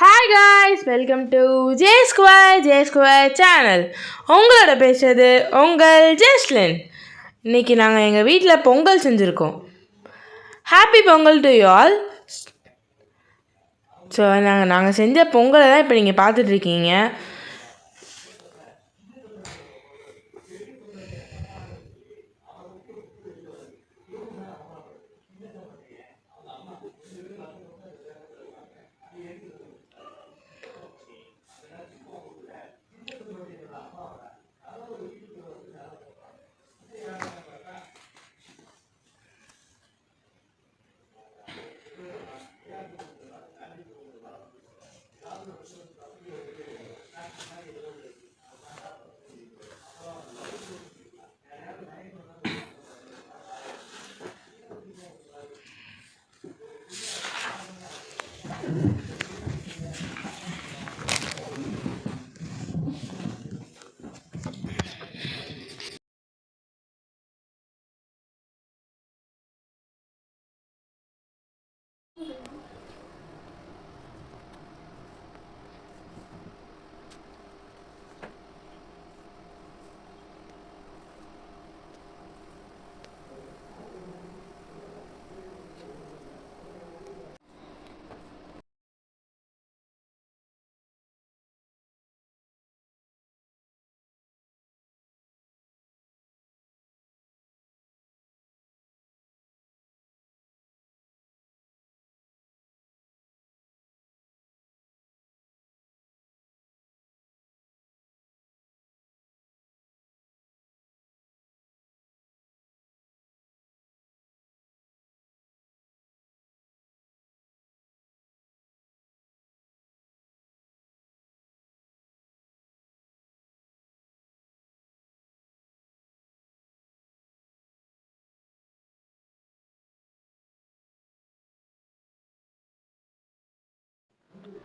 Hi guys, welcome to J square channel. உங்களோட பேசுறது உங்கள் ஜெஸ்லின். இன்றைக்கி நாங்கள் எங்கள் வீட்டில் பொங்கல் செஞ்சுருக்கோம். Happy Pongal to you all. So நாங்கள் செஞ்ச பொங்கலை தான் இப்போ நீங்கள் பார்த்துட்ருக்கீங்க.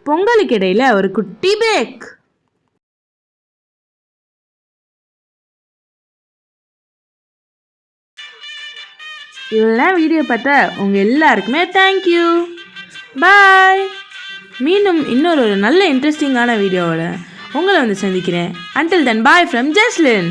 பொங்கலுக்கு இடையில ஒரு குட்டி பிரேக். இவ்வளோ வீடியோ பார்த்தா உங்கள் எல்லாருக்குமே தேங்க்யூ. பாய். மீண்டும் இன்னொரு நல்ல இன்ட்ரெஸ்டிங்கான வீடியோவோட உங்களை வந்து சந்திக்கிறேன். Until then bye from Jesline.